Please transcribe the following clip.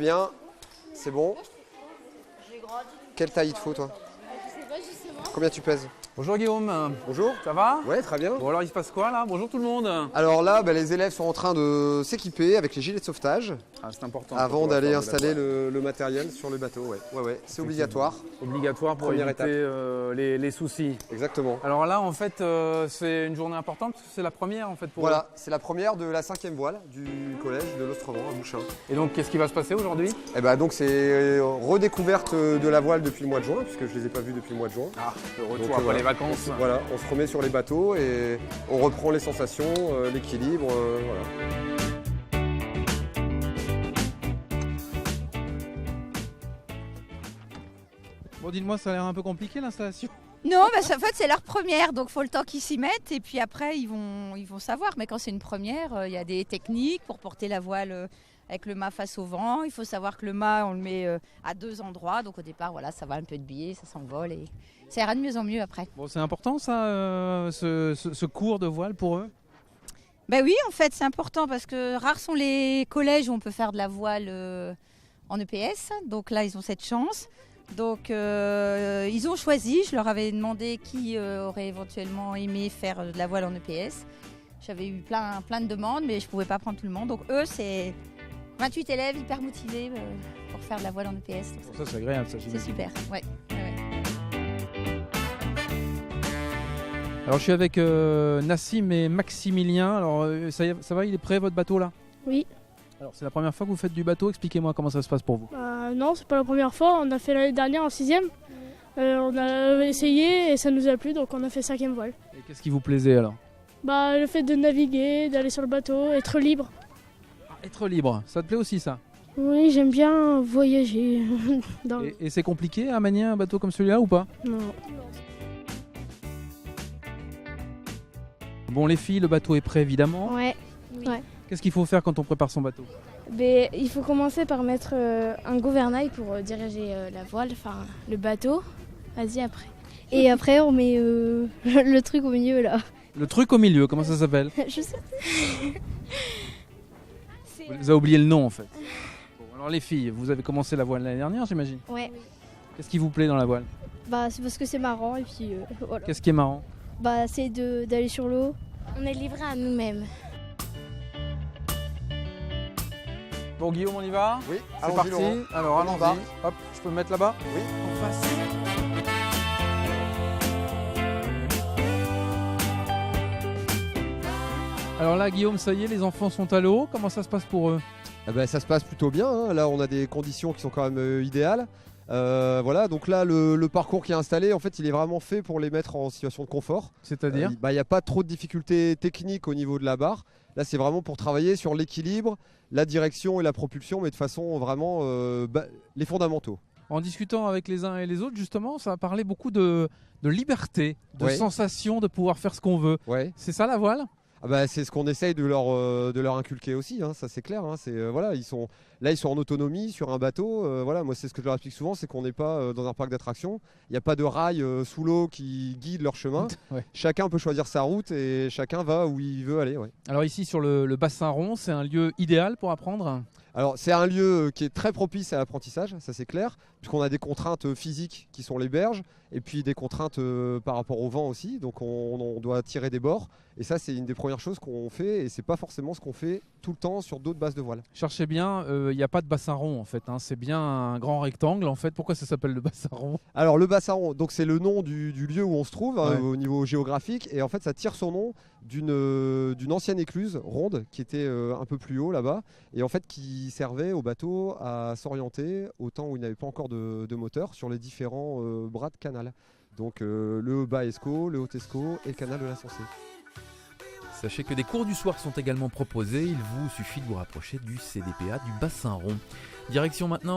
Bien, c'est bon. Quelle taille il te faut, toi? Je sais pas justement. Combien tu pèses? Bonjour Guillaume, Bonjour. ça va? Ouais, très bien. Bon alors il se passe quoi là? Bonjour tout le monde. Alors là, les élèves sont en train de s'équiper avec les gilets de sauvetage Ah, c'est important. avant d'aller installer le matériel sur le bateau. Ouais, c'est obligatoire. Obligatoire pour Première éviter les soucis. Exactement. Alors là en fait c'est une journée importante parce que c'est la première en fait pour Voilà, c'est la première de la 5e voile du collège de l'Ostrevent à Bouchain. eux. Et donc qu'est-ce qui va se passer aujourd'hui? Donc c'est redécouverte de la voile depuis le mois de juin, puisque je les ai pas vus depuis le mois de juin. Ah, le retour Donc, après voilà. les vacances. Voilà, on se remet sur les bateaux et on reprend les sensations, l'équilibre, voilà. Bon, dites-moi, ça a l'air un peu compliqué l'installation. Non, en fait c'est leur première, donc il faut le temps qu'ils s'y mettent et puis après ils vont savoir. Mais quand c'est une première, il y a des techniques pour porter la voile avec le mât face au vent. Il faut savoir que le mât on le met à 2 endroits, donc au départ voilà ça va un peu de biais, ça s'envole et ça ira de mieux en mieux après. Bon, c'est important ça, ce cours de voile pour eux. Ben oui, en fait c'est important parce que rares sont les collèges où on peut faire de la voile en EPS, donc là ils ont cette chance. Donc ils ont choisi, je leur avais demandé qui aurait éventuellement aimé faire de la voile en EPS. J'avais eu plein de demandes mais je ne pouvais pas prendre tout le monde. Donc eux c'est 28 élèves hyper motivés pour faire de la voile en EPS. Donc, Ça, c'est agréable, ça, c'est j'imagine. super, ouais. Alors, je suis avec Nassim et Maximilien. Alors, ça va, il est prêt votre bateau là? Oui. Alors, c'est la première fois que vous faites du bateau. Expliquez-moi comment ça se passe pour vous. Non, c'est pas la première fois. On a fait l'année dernière en 6e. On a essayé et ça nous a plu, donc on a fait 5e voile. Et qu'est-ce qui vous plaisait alors? Le fait de naviguer, d'aller sur le bateau, être libre. Être libre, ça te plaît aussi ça? Oui, j'aime bien voyager. Et c'est compliqué à manier un bateau comme celui-là ou pas? Non. Bon, les filles, le bateau est prêt évidemment. Ouais. Qu'est-ce qu'il faut faire quand on prépare son bateau? Il faut commencer par mettre un gouvernail pour diriger la voile, enfin le bateau. Vas-y après. Et après on met le truc au milieu là. Le truc au milieu, comment ça s'appelle? Je sais. Vous avez oublié le nom en fait. Bon, alors les filles, vous avez commencé la voile l'année dernière j'imagine? Ouais. Qu'est-ce qui vous plaît dans la voile? C'est parce que c'est marrant et puis voilà. Qu'est-ce qui est marrant? C'est d'aller sur l'eau. On est livré à nous-mêmes. Bon Guillaume on y va? Oui, C'est allons-y, parti. Laurent. Alors On allons-y. embarque. Hop, je peux me mettre là-bas? Oui. En face. Alors là Guillaume, ça y est, les enfants sont à l'eau, comment ça se passe pour eux? Ça se passe plutôt bien, hein. Là on a des conditions qui sont quand même idéales. Voilà, donc là le parcours qui est installé, en fait il est vraiment fait pour les mettre en situation de confort. C'est-à-dire? Il n'y a pas trop de difficultés techniques au niveau de la barre. Là c'est vraiment pour travailler sur l'équilibre, la direction et la propulsion, mais de façon vraiment les fondamentaux. En discutant avec les uns et les autres justement, ça a parlé beaucoup de liberté, de Ouais. sensation, de pouvoir faire ce qu'on veut. Ouais. C'est ça la voile? C'est ce qu'on essaye de leur inculquer aussi, hein, ça c'est clair. Hein, voilà, ils sont en autonomie sur un bateau. Voilà, moi c'est ce que je leur explique souvent, c'est qu'on n'est pas dans un parc d'attractions. Il n'y a pas de rails sous l'eau qui guident leur chemin. Ouais. Chacun peut choisir sa route et chacun va où il veut aller. Ouais. Alors ici sur le bassin rond, c'est un lieu idéal pour apprendre? Alors c'est un lieu qui est très propice à l'apprentissage, ça c'est clair, puisqu'on a des contraintes physiques qui sont les berges, et puis des contraintes par rapport au vent aussi, donc on doit tirer des bords, et ça c'est une des premières choses qu'on fait, et c'est pas forcément ce qu'on fait tout le temps sur d'autres bases de voile. Cherchez bien, il n'y a pas de bassin rond en fait, hein. C'est bien un grand rectangle en fait. Pourquoi ça s'appelle le bassin rond? Alors le bassin rond, donc c'est le nom du lieu où on se trouve, hein, Ouais. au niveau géographique, et en fait ça tire son nom d'une ancienne écluse ronde qui était un peu plus haut là-bas, et en fait qui servait au bateau à s'orienter au temps où il n'avait pas encore de moteur sur les différents bras de canal. Donc le bas Escaut, le haut Escaut et le canal de la Sensée. Sachez que des cours du soir sont également proposés, il vous suffit de vous rapprocher du CDPA du bassin rond. Direction maintenant